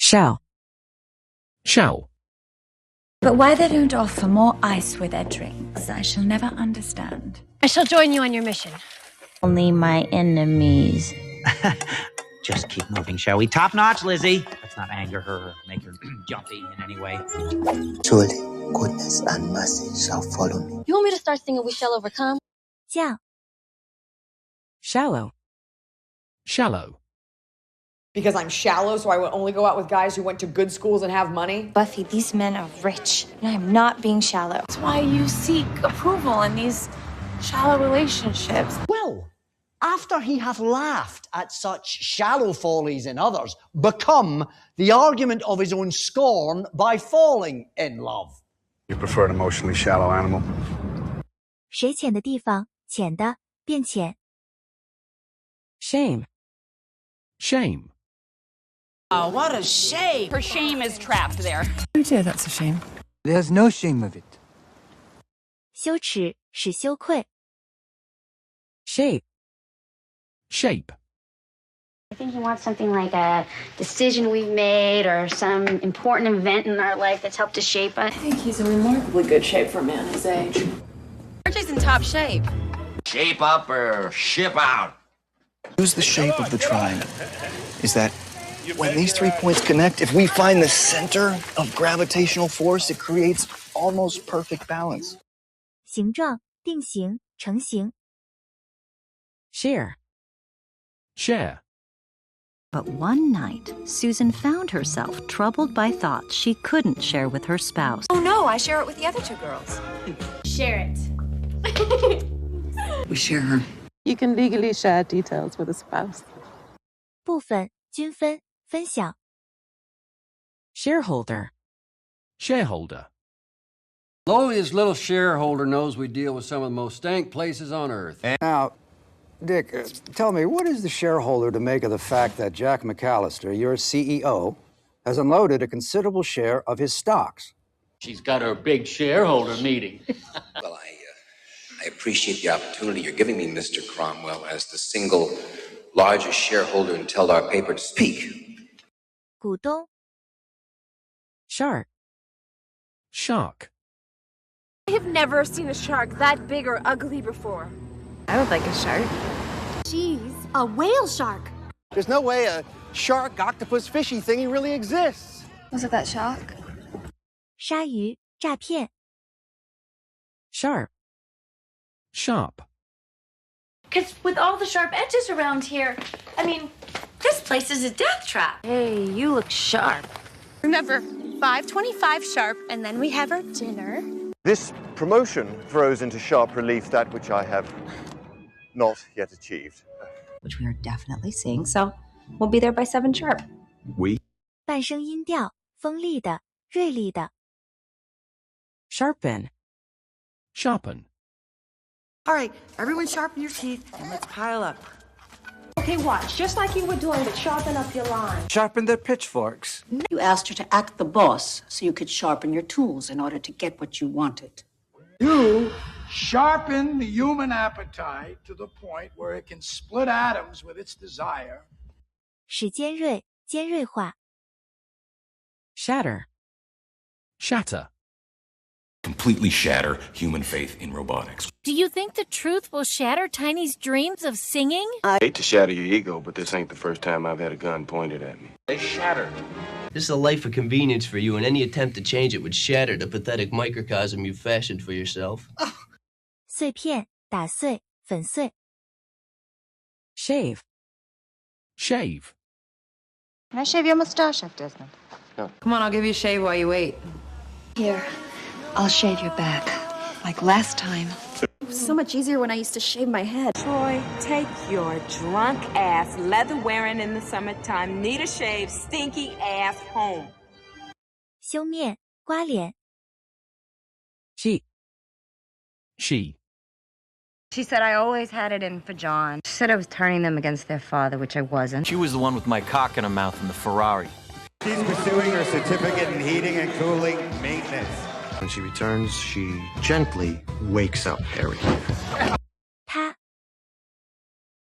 Shall. Shall. But why they don't offer more ice with their drinks, I shall never understand. I shall join you on your mission. Only my enemies. Just keep moving, shall we? Top notch, Lizzie. Let's not anger her or make her jumpy in any way. Surely, goodness and mercy shall follow me. You want me to start singing We Shall Overcome? 降 Shallow. Shallow. Because I'm shallow, so I will only go out with guys who went to good schools and have money? Buffy, these men are rich, and I am not being shallow. That's why you seek approval in these shallow relationships. Well, after he hath laughed at such shallow follies in others, become the argument of his own scorn by falling in love. You prefer an emotionally shallow animal? 水浅的地方，浅的变浅。Shame. Shame. Oh, what a shame. Her shame is trapped there. Oh dear, that's a shame. There's no shame of it. 羞耻使羞愧。Shape. Shape. I think he wants something like a decision we've made or some important event in our life that's helped to shape us. I think he's in remarkably good shape for a man his age. Archie's in top shape. Shape up or ship out. Use the shape of the triangle. Is that when these 3 points connect, if we find the center of gravitational force, it creates almost perfect balance. 形状定型成型。Share. Share. But one night, Susan found herself troubled by thoughts she couldn't share with her spouse. Oh no, I share it with the other two girls. Share it. We share her. You can legally share details with a spouse. 部分均分分享。Shareholder. Shareholder. Lowliest little shareholder knows we deal with some of the most stank places on earth. Now, Dick, tell me, what is the shareholder to make of the fact that Jack McAllister, your CEO, has unloaded a considerable share of his stocks? She's got her big shareholder meeting. Well, I appreciate the opportunity you're giving me, Mr. Cromwell, as the single largest shareholder until our paper to speak. 股东。Shark. Shark. I have never seen a shark that big or ugly before. I would like a shark. She's a whale shark. There's no way a shark, octopus, fishy thingy really exists. Was it that shark? 鲨鱼诈骗。Sharp. Sharp. Because with all the sharp edges around here, I mean, this place is a death trap. Hey, you look sharp. Remember, 5:25 sharp, and then we have our dinner. This promotion throws into sharp relief that which I have not yet achieved. Which we are definitely seeing, so we'll be there by 7 sharp. We. 半声音调，锋利的，锐利的。Sharpen. Sharpen. All right, everyone sharpen your teeth and let's pile up. Okay, watch. Just like you were doing, but sharpen up your line. Sharpen their pitchforks. You asked her to act the boss so you could sharpen your tools in order to get what you wanted. You sharpen the human appetite to the point where it can split atoms with its desire. 使尖锐，尖锐化。Shatter. Shatter. Completely shatter human faith in robotics. Do you think the truth will shatter Tiny's dreams of singing? I hate to shatter your ego, but this ain't the first time I've had a gun pointed at me. They shatter. This is a life of convenience for you, and any attempt to change it would shatter the pathetic microcosm you've fashioned for yourself. 碎片，打碎，粉碎。Shave. Shave. Can I shave your mustache after Desmond? No. Come on, I'll give you a shave while you wait. Here, I'll shave your back, like last time. It was so much easier when I used to shave my head. Troy, take your drunk ass, leather wearing in the summertime, need a shave, stinky ass home. 修面，刮脸。She. She. She said I always had it in for John. She said I was turning them against their father, which I wasn't. She was the one with my cock in her mouth in the Ferrari. She's pursuing her certificate in heating and cooling maintenance. When she returns, she gently wakes up Harry. Ta.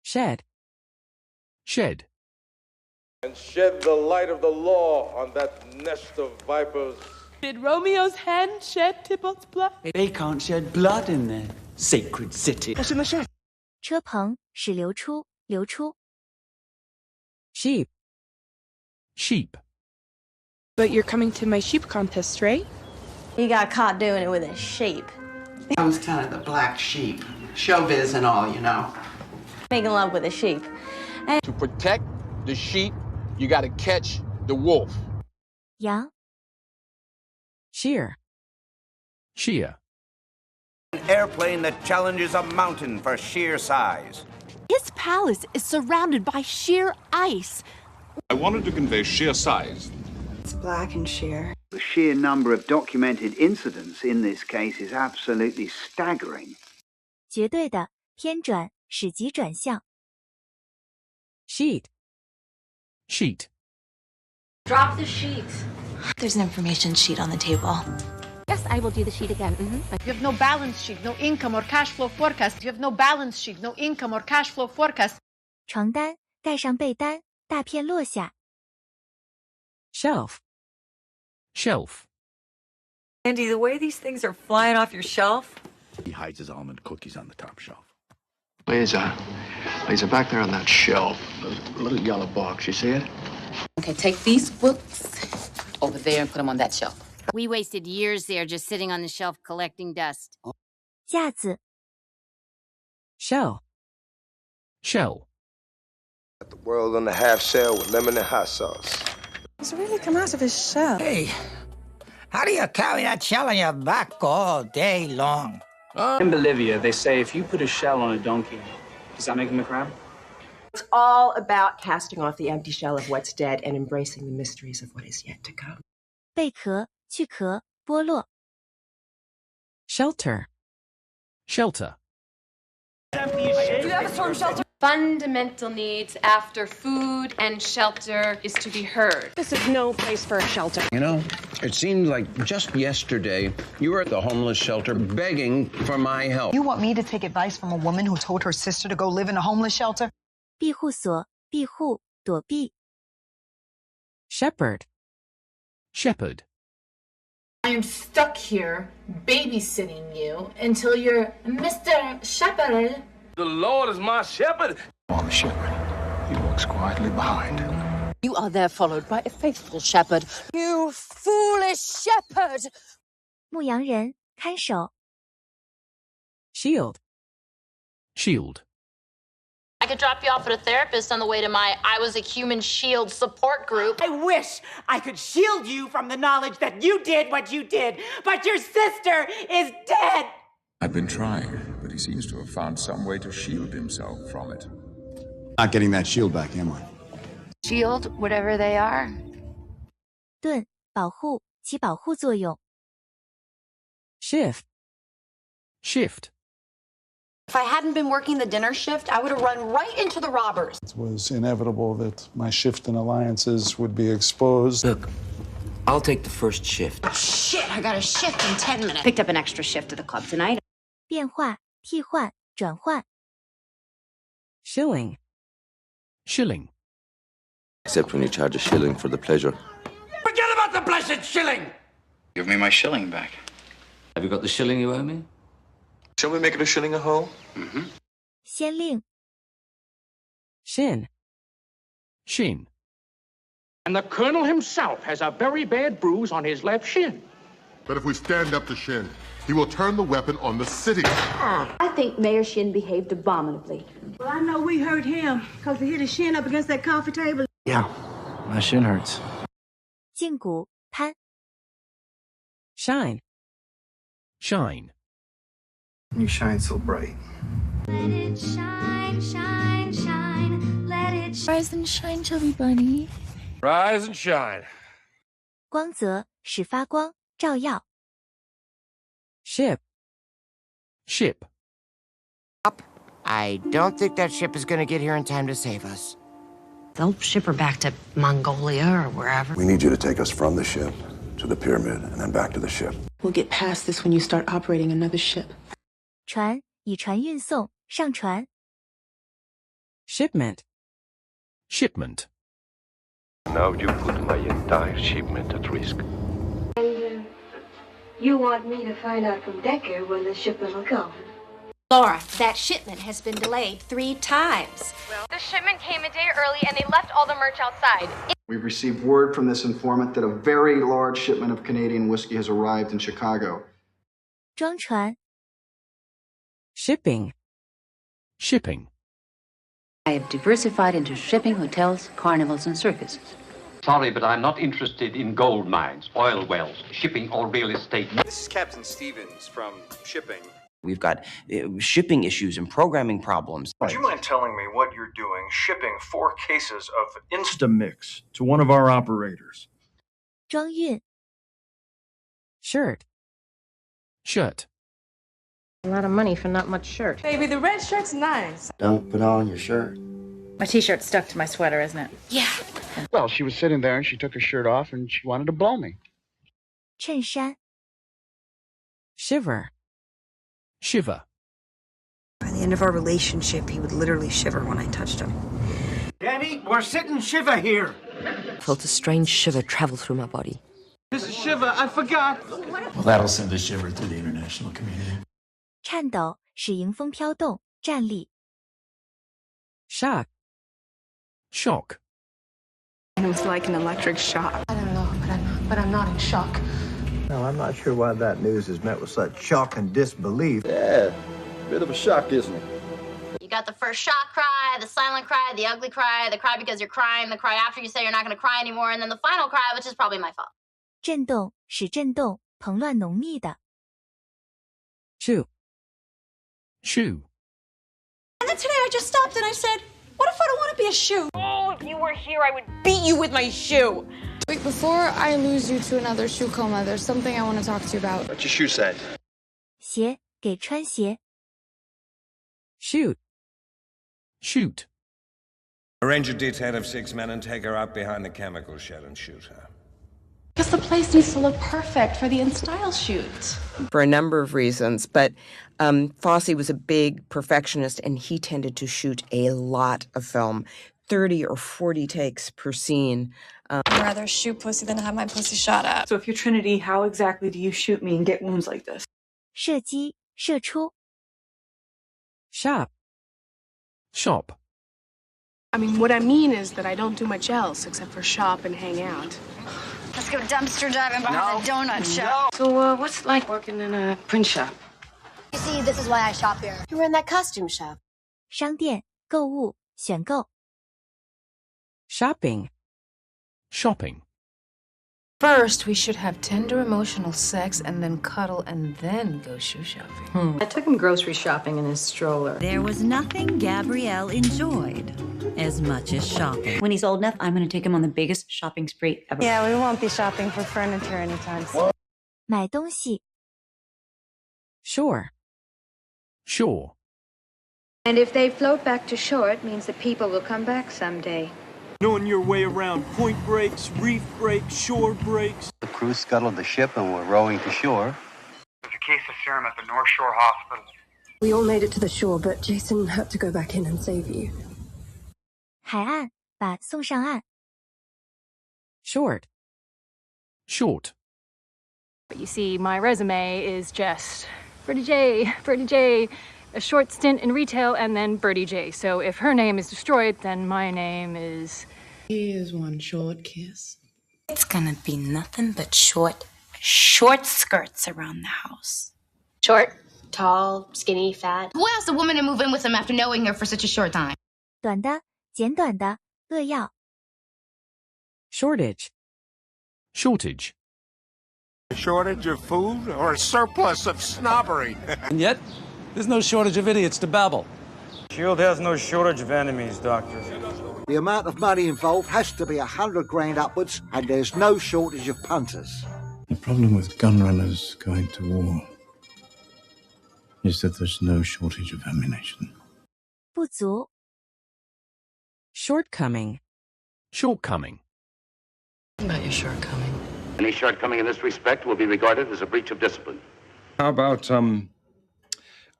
Shed. Shed. And shed the light of the law on that nest of vipers. Did Romeo's hand shed Tybalt's blood? They can't shed blood in their sacred city. What's in the shed? 车棚使流出，流出。 sheep, Sheep. But you're coming to my sheep contest, right? He got caught doing it with a sheep. I was kind of the black sheep. Showbiz and all, you know. Making love with a sheep. And to protect the sheep, you got to catch the wolf. 羊 shear, Sheer. An airplane that challenges a mountain for sheer size. His palace is surrounded by sheer ice. I wanted to convey sheer size. It's black and sheer. The sheer number of documented incidents in this case is absolutely staggering. 绝对的偏转使极转向。 sheet, Sheet. Drop the sheet. There's an information sheet on the table. Yes, I will do the sheet again. You have no balance sheet, no income or cash flow forecast. You have no balance sheet, no income or cash flow forecast. 床单盖上被单，大片落下。 shelf, Shelf. Andy, the way these things are flying off your shelf. He hides his almond cookies on the top shelf. Lisa, back there on that shelf, a little yellow box, you see it? Okay, take these books over there and put them on that shelf. We wasted years there just sitting on the shelf collecting dust. 架子 shell, Shell. Got the world on the half shell with lemon and hot sauce. It's really come out of his shell. Hey, how do you carry that shell on your back all day long? In Bolivia, they say if you put a shell on a donkey, does that make him a crab? It's all about casting off the empty shell of what's dead and embracing the mysteries of what is yet to come. 贝壳去壳剥落。 shelter, Shelter. Do you have a storm shelter? Fundamental needs after food and shelter is to be heard. This is no place for a shelter. You know, it seemed like just yesterday you were at the homeless shelter begging for my help. You want me to take advice from a woman who told her sister to go live in a homeless shelter? 庇护所庇护躲避。 shepherd, Shepherd. I am stuck here babysitting you until you're Mr. Shepherd. The Lord is my shepherd. On the shepherd, he walks quietly behind. You are there followed by a faithful shepherd. You foolish shepherd! 牧羊人看守。 shield, Shield. I could drop you off at a therapist on the way to my I Was a Human Shield support group. I wish I could shield you from the knowledge that you did what you did, but your sister is dead! I've been trying, but he seems to have found some way to shield himself from it. Not getting that shield back, am I? Shield, whatever they are. 盾保护起保护作用。 shift, Shift. If I hadn't been working the dinner shift, I would have run right into the robbers. It was inevitable that my shift in alliances would be exposed. Look, I'll take the first shift. Shit, I got a shift in 10 minutes. Picked up an extra shift at the club tonight. 变化替换转换。 shilling, Shilling. Except when you charge a shilling for the pleasure. Forget about the blessed shilling! Give me my shilling back. Have you got the shilling you owe me? Shall we make it a shilling a hole? Mm-hmm. 先令 shin, Shin. And the colonel himself has a very bad bruise on his left shin. But if we stand up to Shin, he will turn the weapon on the city. I think Mayor Shin behaved abominably. Well, I know we hurt him because he hit his shin up against that coffee table. Yeah, my shin hurts. 胫骨攀 shine, Shine. You shine so bright. Let it shine, shine, shine. Let it Rise and shine, chubby bunny. Rise and shine. 光泽使发光照耀。 ship, Ship. I don't think that ship is going to get here in time to save us. They'll ship her back to Mongolia or wherever. We need you to take us from the ship to the pyramid and then back to the ship. We'll get past this when you start operating another ship. 船以船运送上船。 shipment, Shipment. Now you put my entire shipment at risk. And you want me to find out from Decker when the shipment will come? Laura, that shipment has been delayed 3 times. The shipment came a day early and they left all the merch outside. We've received word from this informant that a very large shipment of Canadian whiskey has arrived in Chicago. 装船 Shipping. Shipping. I have diversified into shipping, hotels, carnivals, and circuses. Sorry, but I'm not interested in gold mines, oil wells, shipping, or real estate. This is Captain Stevens from shipping. We've got shipping issues and programming problems. Would you mind telling me what you're doing shipping 4 cases of Instamix to one of our operators? 装运 Shirt. Shirt. A lot of money for not much shirt. Baby, the red shirt's nice. Don't put on your shirt. My t-shirt's stuck to my sweater, isn't it? Yeah. Well, she was sitting there and she took her shirt off and she wanted to blow me. 衬衫 Shiver. Shiver. By the end of our relationship, he would literally shiver when I touched him. Danny, we're sitting Shiva here. I felt a strange shiver travel through my body. This is Shiva, I forgot. Well, that'll send a shiver through the international community. 颤抖使迎风飘动站立 Shock. Shock. It was like an electric shock. I don't know, but I'm not in shock. Now, I'm not sure why that news is met with such shock and disbelief. Yeah, bit of a shock, isn't it? You got the first shock cry, the silent cry, the ugly cry, the cry because you're crying, the cry after you say you're not going to cry anymore, and then the final cry, which is probably my fault. 震动使震动蓬乱浓密的 Shoe. Shoe. And then today I just stopped and I said, what if I don't want to be a shoe? Oh, if you were here, I would beat you with my shoe. Wait, before I lose you to another shoe coma, there's something I want to talk to you about. What's your shoe size? 鞋给穿鞋 Shoot. Shoot. Arrange a detail of 6 men and take her out behind the chemical shed and shoot her. Because the place needs to look perfect for the in-style shoot. For a number of reasons, but Fosse was a big perfectionist and he tended to shoot a lot of film, 30 or 40 takes per scene. I'd rather shoot pussy than have my pussy shot at. So if you're Trinity, how exactly do you shoot me and get wounds like this? 射击射出 Shop. Shop. I mean, what I mean is that I don't do much else except for shop and hang out. Let's go dumpster diving behind the donut shop. So, what's it like working in a print shop? You see, this is why I shop here. You were in that costume shop. 商店购物选购 Shopping. Shopping. First, we should have tender emotional sex and then cuddle and then go shoe shopping. I took him grocery shopping in his stroller. There was nothing Gabrielle enjoyed as much as shopping. When he's old enough, I'm going to take him on the biggest shopping spree ever. Yeah, we won't be shopping for furniture anytime soon. 买东西 Shore. Shore. And if they float back to shore, it means that people will come back someday. Knowing your way around point breaks, reef breaks, shore breaks. The crew scuttled the ship and we're rowing to shore. There's a case of serum at the North Shore Hospital. We all made it to the shore, but Jason had to go back in and save you. 海岸把送上岸 Short. Short. But you see, my resume is just Birdie J, a short stint in retail, and then Birdie J. So if her name is destroyed, then my name is... Here's one short kiss. It's gonna be nothing but short skirts around the house. Short, tall, skinny, fat. Who asked a woman to move in with him after knowing her for such a short time? 短的简短的扼要 Shortage. Shortage. A shortage of food or a surplus of snobbery? And yet, there's no shortage of idiots to babble. S.H.I.E.L.D. has no shortage of enemies, Doctor. The amount of money involved has to be $100 grand upwards, and there's no shortage of punters. The problem with gun runners going to war is that there's no shortage of ammunition. 不足 Shortcoming. Shortcoming. About your shortcoming. Any shortcoming in this respect will be regarded as a breach of discipline. How about,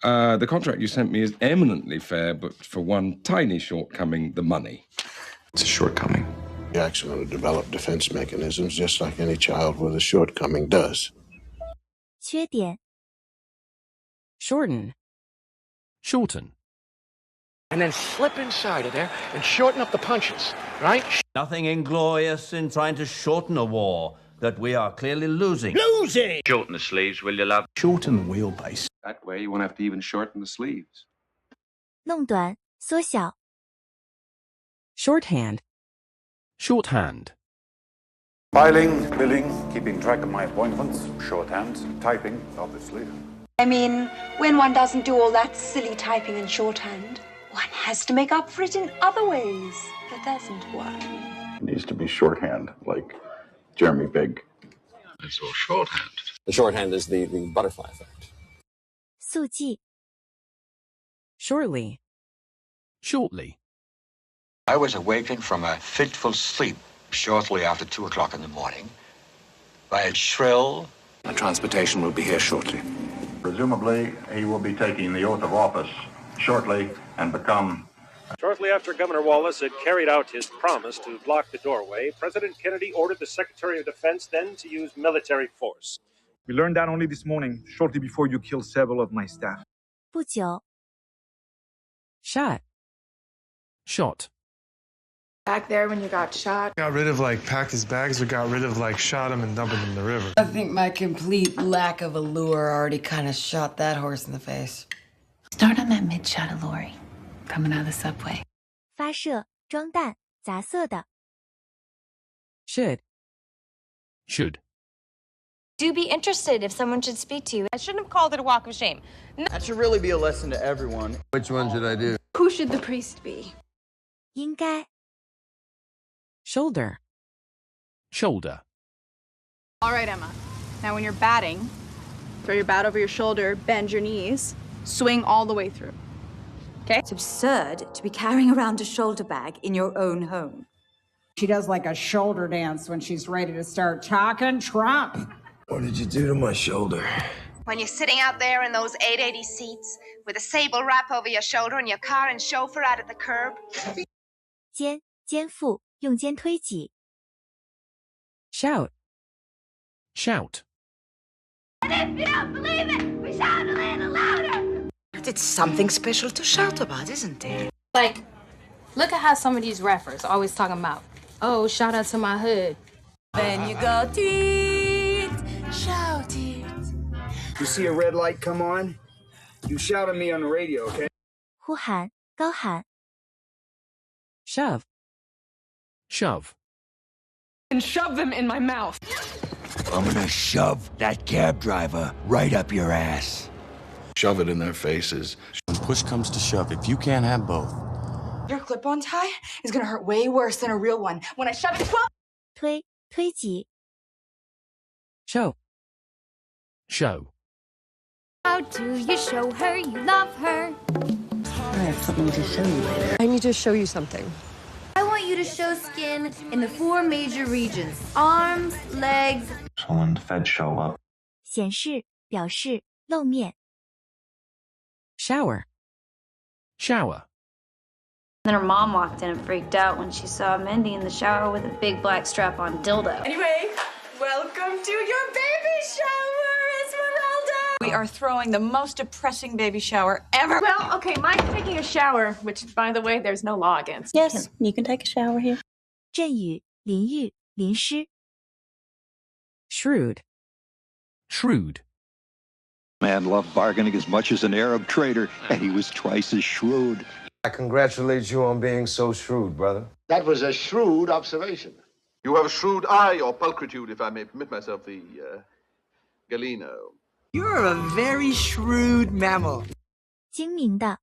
the contract you sent me is eminently fair, but for one tiny shortcoming, the money. It's a shortcoming. The accident will develop defense mechanisms just like any child with a shortcoming does. 缺点 Shorten. Shorten. And then slip inside of there and shorten up the punches, right? Nothing inglorious in trying to shorten a war that we are clearly losing. Losing! Shorten the sleeves, will you, love? Shorten the wheelbase. That way you won't have to even shorten the sleeves. 弄短缩小 Shorthand. Shorthand. Filing, billing, keeping track of my appointments, shorthand, typing, obviously. I mean, when one doesn't do all that silly typing in shorthand, one has to make up for it in other ways, doesn't one? It needs to be shorthand, like Jeremy Big. It's all shorthand. The shorthand is the butterfly effect. 速记 Shortly. Shortly. I was awakened from a fitful sleep shortly after 2 o'clock in the morning by a shrill... The transportation will be here shortly. Presumably, he will be taking the oath of office shortly and become... Shortly after Governor Wallace had carried out his promise to block the doorway, President Kennedy ordered the Secretary of Defense then to use military force. We learned that only this morning, shortly before you killed several of my staff. 不久 Shot. Shot. Back there when you got shot. Got rid of, packed his bags or got rid of, shot him and dumped him in the river. I think my complete lack of allure already kind of shot that horse in the face. Start on that mid-shot of Lori coming out of the subway. 发射装弹杂色的 Should. Should. Do be interested if someone should speak to you. I shouldn't have called it a walk of shame. That should really be a lesson to everyone. Which one should I do? Who should the priest be? 应该 Shoulder. Shoulder. All right, Emma. Now when you're batting, throw your bat over your shoulder, bend your knees, swing all the way through. Okay? It's absurd to be carrying around a shoulder bag in your own home. She does a shoulder dance when she's ready to start talking Trump. What did you do to my shoulder? When you're sitting out there in those 880 seats with a sable wrap over your shoulder and your car and chauffeur out at the curb. 肩肩腹用肩推挤 Shout. Shout. And if you don't believe it, we shout a little louder. It's something special to shout about, isn't it? Look at how some of these rappers always talking about, oh, shout out to my hood. Then you go tweet, shout it. You see a red light come on? You shout at me on the radio, okay? 呼喊高喊 Shove. Shove. And shove them in my mouth. I'm gonna shove that cab driver right up your ass. Shove it in their faces. When push comes to shove, if you can't have both. Your clip-on tie is gonna hurt way worse than a real one when I shove it 12. 推推挤 Show. Show. How do you show her you love her? I have something to show you later. I need to show you something. I want you to show skin in the 4 major regions. Arms, legs. Someone Fed show up. 显示表示露面 Shower. Shower. Then her mom walked in and freaked out when she saw Mindy in the shower with a big black strap-on dildo. Anyway, welcome to your baby shower, Esmeralda! We are throwing the most depressing baby shower ever. Well, okay, mine's taking a shower, which, by the way, there's no law against. Yes, you can take a shower here. 阵雨淋浴淋湿 Shrewd. Shrewd. Man loved bargaining as much as an Arab trader, and he was twice as shrewd. I congratulate you on being so shrewd, brother. That was a shrewd observation. You have a shrewd eye, or pulchritude, if I may permit myself the, Galeno. You're a very shrewd mammal. 精明的